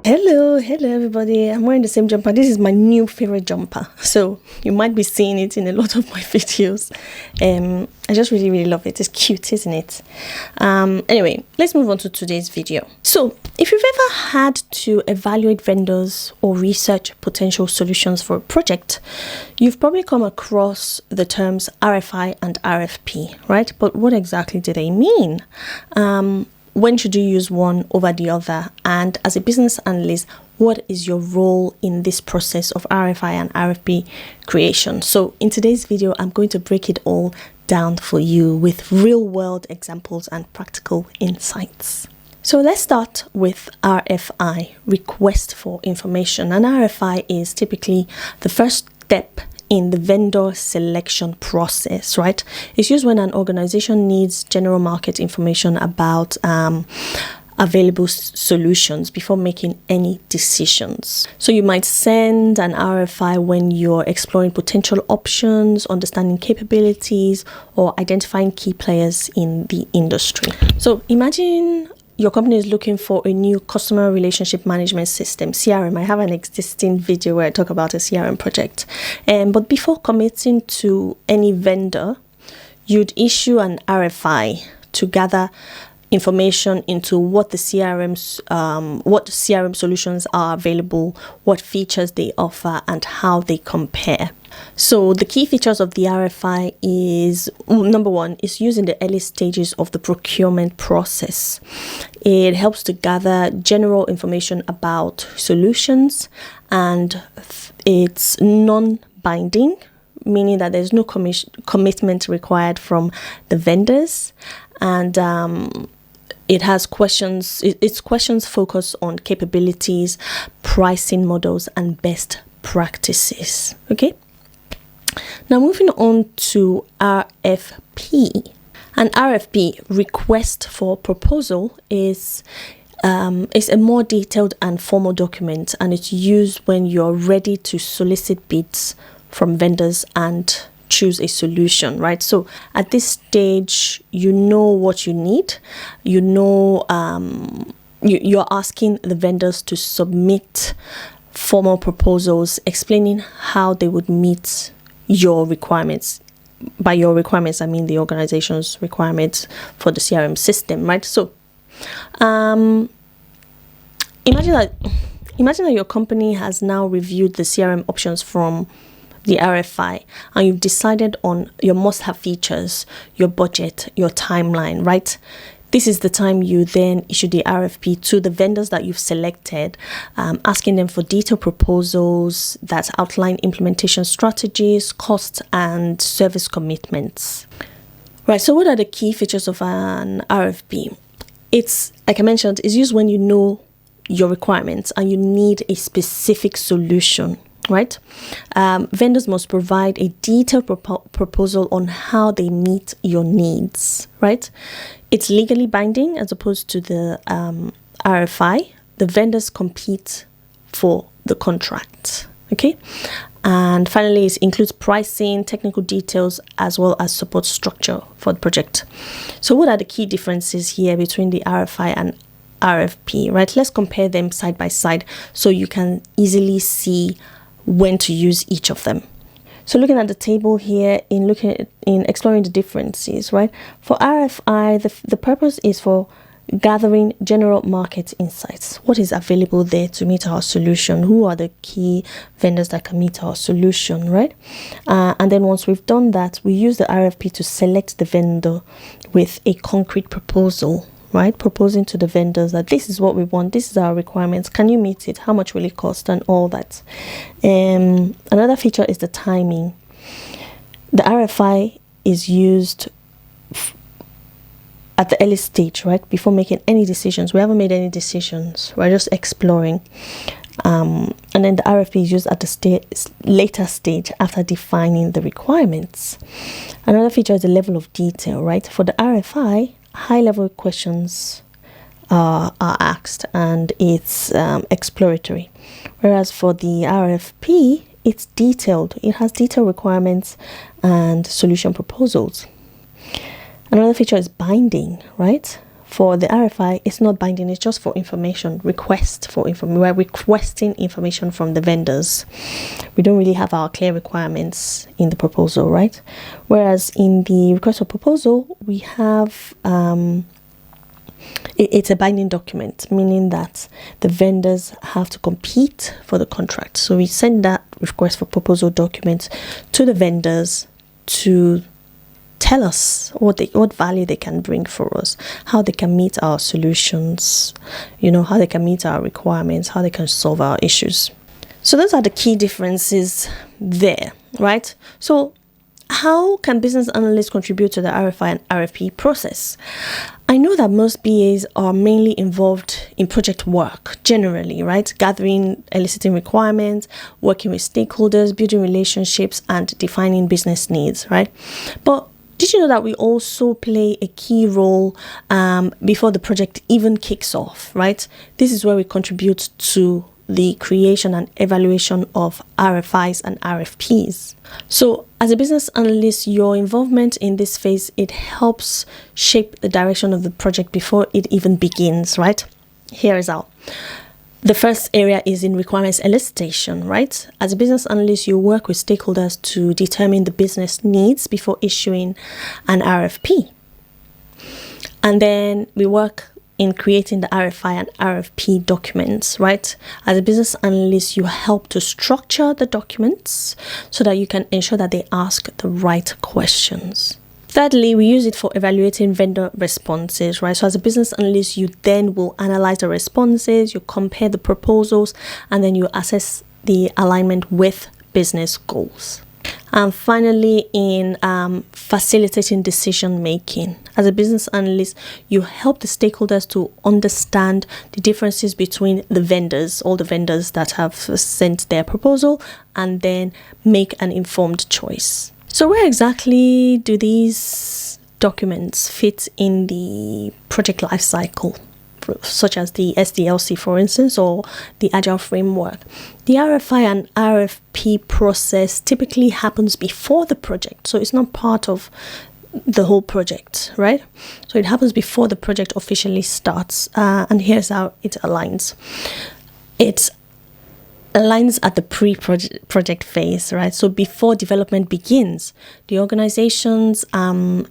Hello everybody. I'm wearing the same jumper. This is my new favorite jumper, so you might be seeing it in a lot of my videos. I just really love it. It's cute, isn't it? Anyway, let's move on to today's video. So if you've ever had to evaluate vendors or research potential solutions for a project, you've probably come across the terms RFI and RFP, right? But what exactly do they mean? When should you use one over the other? And as a business analyst, what is your role in this process of RFI and RFP creation? So in today's video, I'm going to break it all down for you with real world examples and practical insights. So let's start with RFI, request for information. An RFI is typically the first step in the vendor selection process, right? It's used when an organization needs general market information about available solutions before making any decisions. So you might send an RFI when you're exploring potential options, understanding capabilities, or identifying key players in the industry. So imagine your company is looking for a new customer relationship management system, CRM. I have an existing video where I talk about a CRM project. But before committing to any vendor, you'd issue an RFI to gather information into what CRM solutions are available, what features they offer, and how they compare. So the key features of the RFI is, number one, is used in the early stages of the procurement process. It helps to gather general information about solutions, and it's non-binding, meaning that there's no commitment required from the vendors, and its questions focus on capabilities, pricing models, and best practices. Okay. Now moving on to RFP. An RFP, request for proposal, is a more detailed and formal document, and it's used when you're ready to solicit bids from vendors and choose a solution, right? So at this stage, you know what you need. You know, you're asking the vendors to submit formal proposals explaining how they would meet your requirements. By your requirements, I mean the organization's requirements for the CRM system, right? So imagine that your company has now reviewed the CRM options from the RFI, and you've decided on your must-have features, your budget, your timeline, right? This is the time you then issue the RFP to the vendors that you've selected, asking them for detailed proposals that outline implementation strategies, costs, and service commitments. Right, so what are the key features of an RFP? It's, like I mentioned, it's used when you know your requirements and you need a specific solution. Right? Vendors must provide a detailed proposal on how they meet your needs, right? It's legally binding as opposed to the RFI. The vendors compete for the contract, okay? And finally, it includes pricing, technical details, as well as support structure for the project. So what are the key differences here between the RFI and RFP, right? Let's compare them side by side so you can easily see when to use each of them. So looking at the table here, in exploring the differences, right? For RFI, the purpose is for gathering general market insights. What is available there to meet our solution? Who are the key vendors that can meet our solution, right? And then once we've done that, we use the RFP to select the vendor with a concrete proposal, right? Proposing to the vendors that this is what we want, this is our requirements, can you meet it, how much will it cost, and all that. Another feature is the timing. The RFI is used at the early stage, right? Before making any decisions. We haven't made any decisions, we're just exploring. And then the RFP is used at the later stage after defining the requirements. Another feature is the level of detail, right? For the RFI, high-level questions are asked, and it's exploratory. Whereas for the RFP, it's detailed. It has detailed requirements and solution proposals. Another feature is binding, right? for the RFI, it's not binding, it's just for information, we're requesting information from the vendors. We don't really have our clear requirements in the proposal, right? Whereas in the request for proposal, we have it's a binding document, meaning that the vendors have to compete for the contract. So we send that request for proposal document to the vendors to tell us what value they can bring for us, how they can meet our solutions, how they can meet our requirements, how they can solve our issues. So those are the key differences there, right? So how can business analysts contribute to the RFI and RFP process? I know that most BAs are mainly involved in project work, generally, right? Gathering, eliciting requirements, working with stakeholders, building relationships, and defining business needs, right? But did you know that we also play a key role before the project even kicks off, right? This is where we contribute to the creation and evaluation of RFIs and RFPs. So as a business analyst, your involvement in this phase, it helps shape the direction of the project before it even begins, right? Here is how. The first area is in requirements elicitation, right? As a business analyst, you work with stakeholders to determine the business needs before issuing an RFP. And then we work in creating the RFI and RFP documents, right? As a business analyst, you help to structure the documents so that you can ensure that they ask the right questions. Thirdly, we use it for evaluating vendor responses, right? So as a business analyst, you then will analyze the responses, you compare the proposals, and then you assess the alignment with business goals. And finally, in facilitating decision making. As a business analyst, you help the stakeholders to understand the differences between the vendors, all the vendors that have sent their proposal, and then make an informed choice. So where exactly do these documents fit in the project lifecycle, such as the SDLC, for instance, or the Agile framework? The RFI and RFP process typically happens before the project, so it's not part of the whole project, right? So it happens before the project officially starts, and here's how it aligns. It aligns at the pre-project phase, right? So before development begins, the organizations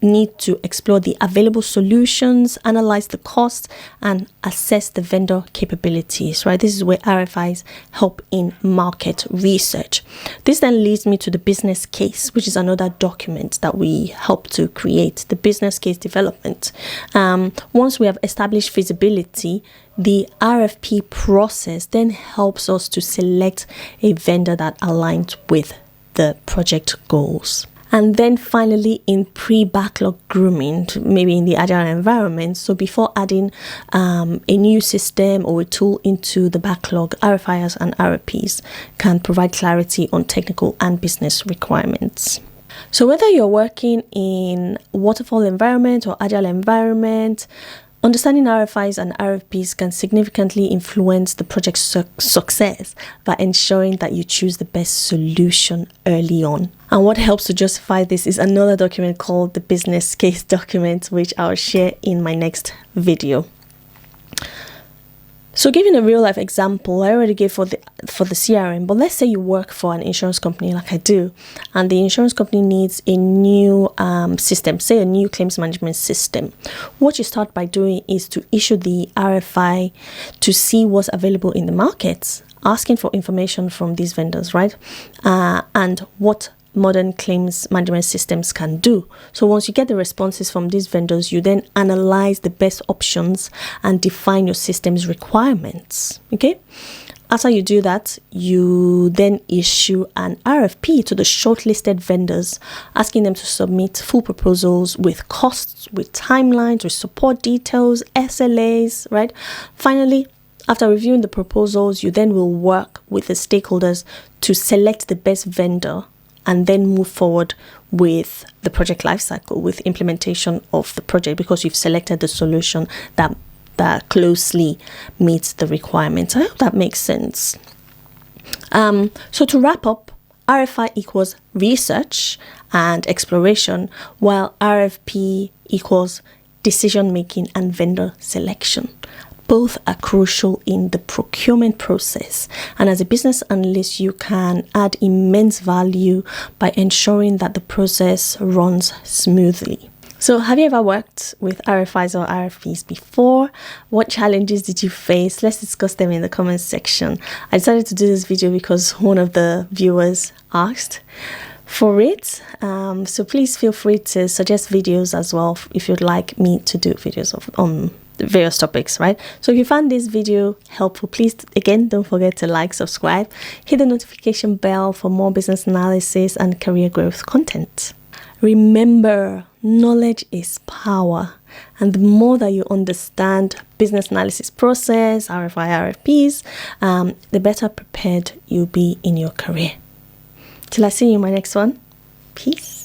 need to explore the available solutions, analyze the cost, and assess the vendor capabilities, right? This is where RFIs help in market research. This then leads me to the business case, which is another document that we help to create, the business case development. Once we have established feasibility, the RFP process then helps us to select a vendor that aligns with the project goals. And then finally, in pre-backlog grooming, maybe in the agile environment, so before adding a new system or a tool into the backlog, RFIs and RFPs can provide clarity on technical and business requirements. So whether you're working in waterfall environment or agile environment, understanding RFIs and RFPs can significantly influence the project's success by ensuring that you choose the best solution early on. And what helps to justify this is another document called the business case document, which I'll share in my next video. So giving a real life example, I already gave for the CRM, but let's say you work for an insurance company like I do, and the insurance company needs a new system, say a new claims management system. What you start by doing is to issue the RFI to see what's available in the markets, asking for information from these vendors, right? And what modern claims management systems can do. So once you get the responses from these vendors, you then analyze the best options and define your system's requirements. Okay. After you do that, you then issue an RFP to the shortlisted vendors, asking them to submit full proposals with costs, with timelines, with support details, SLAs, right? Finally, after reviewing the proposals, you then will work with the stakeholders to select the best vendor and then move forward with the project lifecycle, with implementation of the project, because you've selected the solution that closely meets the requirements. I hope that makes sense. So to wrap up, RFI equals research and exploration, while RFP equals decision making, and vendor selection. Both are crucial in the procurement process. And as a business analyst, you can add immense value by ensuring that the process runs smoothly. So have you ever worked with RFIs or RFPs before? What challenges did you face? Let's discuss them in the comments section. I decided to do this video because one of the viewers asked for it. So please feel free to suggest videos as well if you'd like me to do videos on various topics, right? So if you found this video helpful, please again don't forget to like, subscribe, hit the notification bell for more business analysis and career growth content. Remember, knowledge is power, and the more that you understand business analysis process, RFI, RFPs, the better prepared you'll be in your career. Till I see you in my next one. Peace.